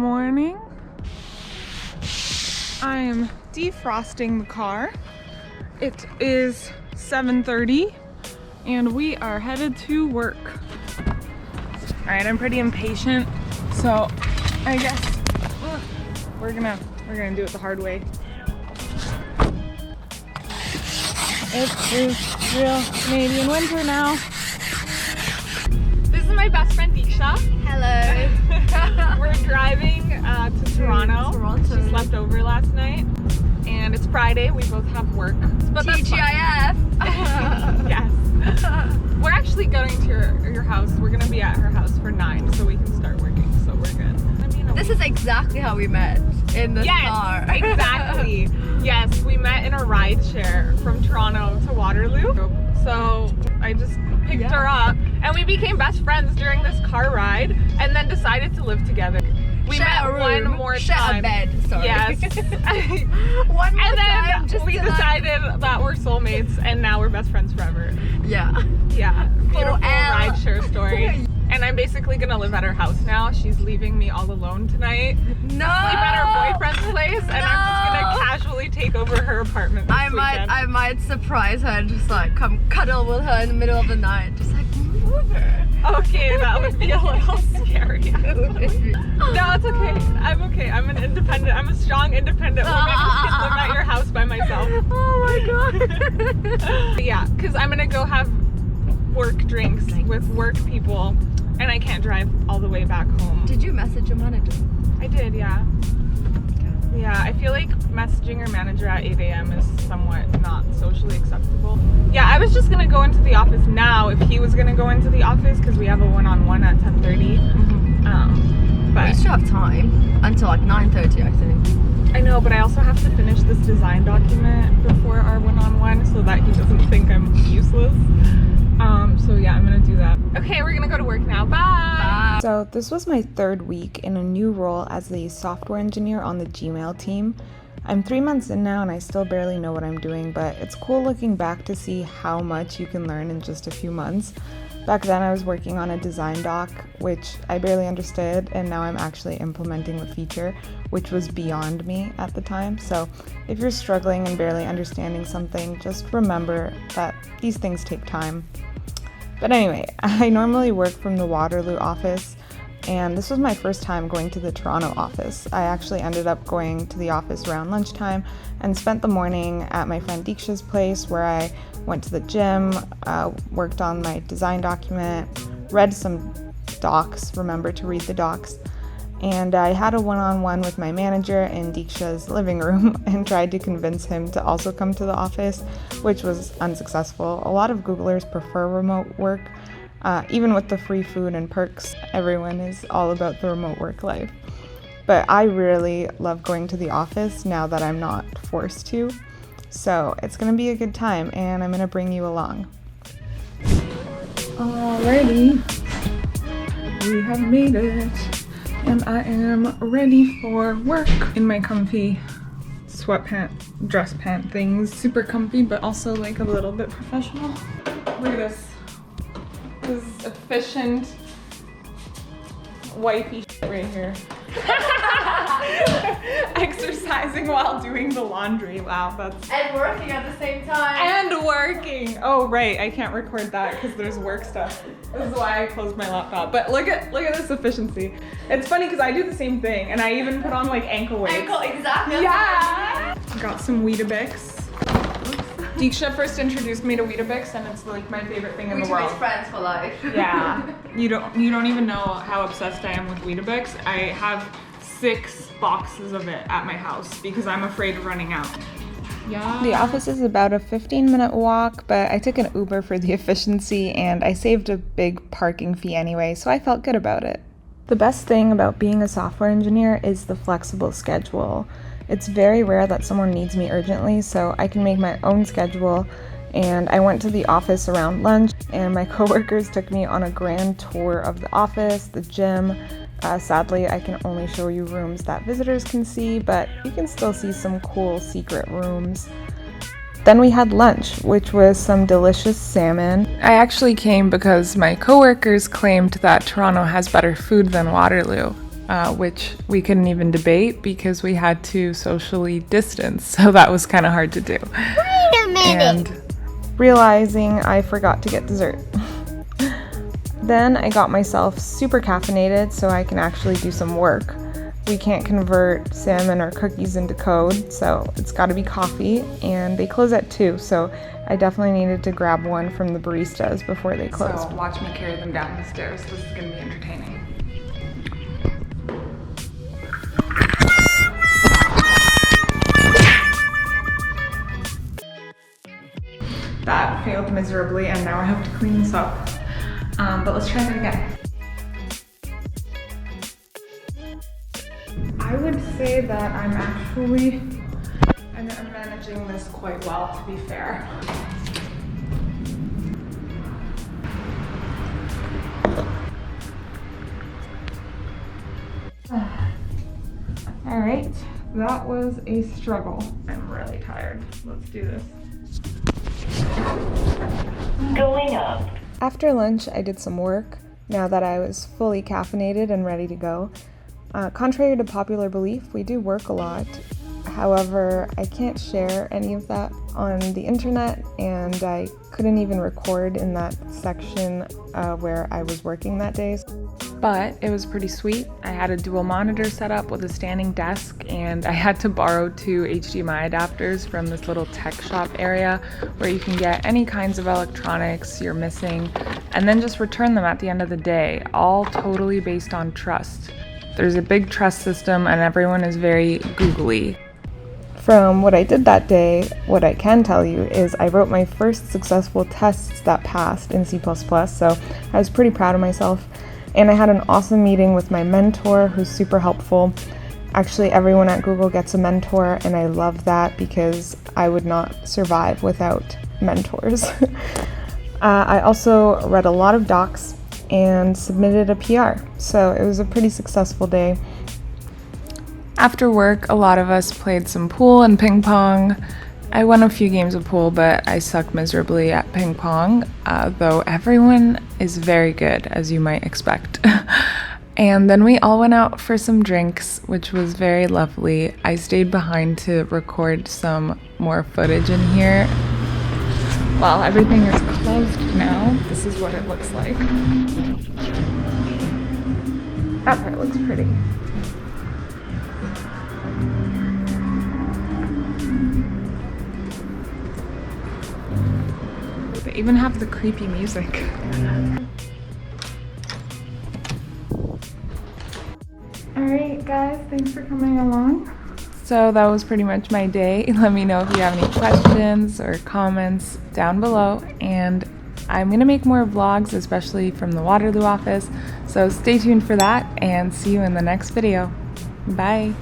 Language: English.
morning. I am defrosting the car. It is 7:30 and we are headed to work. All right, I'm pretty impatient, so I guess we're gonna do it the hard way. It is real Canadian winter now. This is my best friend Disha. Hello. We're driving to Toronto. She slept over last night, and it's Friday. We both have work. But TGIF. Yes. We're actually going to your house. We're gonna be at her house for 9, so we can start working. So we're good. This is exactly how we met in the car. Exactly. Yes, we met in a ride share from Toronto to Waterloo. So I just picked her up, and we became best friends during this car ride, and then decided to live together. We met one more time. A bed, sorry. Yes. One more and then time, just we decided that we're soulmates, and now we're best friends forever. Yeah. Yeah. Beautiful ride share story. And I'm basically gonna live at her house now. She's leaving me all alone tonight. No. Sleep at her boyfriend's place, and I'm just gonna casually take over her apartment this weekend. I might surprise her and just like come cuddle with her in the middle of the night, just like move her. Okay, that would be a little scary. No, it's okay. I'm okay. I'm an independent. I'm a strong, independent woman who can live at your house by myself. Oh my god. Yeah, because I'm gonna go have work drinks with work people, and I can't drive all the way back home. Did you message your manager? I did, yeah. Yeah, I feel like messaging your manager at 8 a.m. is somewhat not socially acceptable. Yeah, I was just gonna go into the office now if he was gonna go into the office, because we have a one-on-one at 10:30. But we still have time until like 9:30, I think. I know, but I also have to finish this design document before our one-on-one so that he doesn't think I'm useless. So yeah, I'm gonna do that. Okay, we're gonna go to work now. Bye! So this was my 3rd week in a new role as the software engineer on the Gmail team. I'm 3 months in now and I still barely know what I'm doing, but it's cool looking back to see how much you can learn in just a few months. Back then I was working on a design doc, which I barely understood, and now I'm actually implementing the feature, which was beyond me at the time. So if you're struggling and barely understanding something, just remember that these things take time. But anyway, I normally work from the Waterloo office, and this was my first time going to the Toronto office. I actually ended up going to the office around lunchtime and spent the morning at my friend Diksha's place, where I went to the gym, worked on my design document, read some docs, remember to read the docs, and I had a one-on-one with my manager in Diksha's living room and tried to convince him to also come to the office, which was unsuccessful. A lot of Googlers prefer remote work. Even with the free food and perks, everyone is all about the remote work life. But I really love going to the office now that I'm not forced to. So it's gonna be a good time, and I'm gonna bring you along. Alrighty, we have made it, and I am ready for work in my comfy dress pant things. Super comfy, but also like a little bit professional. Look at this. This is efficient wifey shit right here. Exercising while doing the laundry. Wow, that's... And working at the same time. And working! Oh right, I can't record that because there's work stuff. This is why I closed my laptop. But look at this efficiency. It's funny because I do the same thing, and I even put on like ankle weights. Exactly. Yeah! Got some Weetabix. Diksha first introduced me to Weetabix, and it's like my favorite thing in the world. Weetabix friends for life. Yeah, you don't even know how obsessed I am with Weetabix. I have 6 boxes of it at my house because I'm afraid of running out. Yeah. The office is about a 15-minute walk, but I took an Uber for the efficiency, and I saved a big parking fee anyway, so I felt good about it. The best thing about being a software engineer is the flexible schedule. It's very rare that someone needs me urgently, so I can make my own schedule, and I went to the office around lunch, and my coworkers took me on a grand tour of the office, the gym. Sadly, I can only show you rooms that visitors can see, but you can still see some cool secret rooms. Then we had lunch, which was some delicious salmon. I actually came because my coworkers claimed that Toronto has better food than Waterloo. which we couldn't even debate because we had to socially distance, so that was kind of hard to do. Wait a minute! And realizing I forgot to get dessert. Then I got myself super caffeinated so I can actually do some work. We can't convert salmon or cookies into code, so it's got to be coffee, and they close at 2, so I definitely needed to grab one from the baristas before they closed. So watch me carry them down the stairs. This is going to be entertaining. That failed miserably, and now I have to clean this up. But let's try that again. I would say that I'm managing this quite well, to be fair. All right, that was a struggle. I'm really tired. Let's do this. Going up. After lunch, I did some work, now that I was fully caffeinated and ready to go. Contrary to popular belief, we do work a lot. However, I can't share any of that on the internet, and I couldn't even record in that section where I was working that day. But it was pretty sweet. I had a dual monitor set up with a standing desk, and I had to borrow 2 HDMI adapters from this little tech shop area where you can get any kinds of electronics you're missing and then just return them at the end of the day, all totally based on trust. There's a big trust system and everyone is very googly. From what I did that day, what I can tell you is I wrote my first successful tests that passed in C++, so I was pretty proud of myself. And I had an awesome meeting with my mentor, who's super helpful. Actually, everyone at Google gets a mentor, and I love that because I would not survive without mentors. I also read a lot of docs and submitted a PR, so it was a pretty successful day. After work, a lot of us played some pool and ping pong. I won a few games of pool, but I suck miserably at ping pong, though everyone is very good, as you might expect. And then we all went out for some drinks, which was very lovely. I stayed behind to record some more footage in here. Well, everything is closed now. This is what it looks like. That part looks pretty. They even have the creepy music. Alright guys, thanks for coming along. So that was pretty much my day. Let me know if you have any questions or comments down below, and I'm gonna make more vlogs, especially from the Waterloo office, so stay tuned for that and see you in the next video. Bye!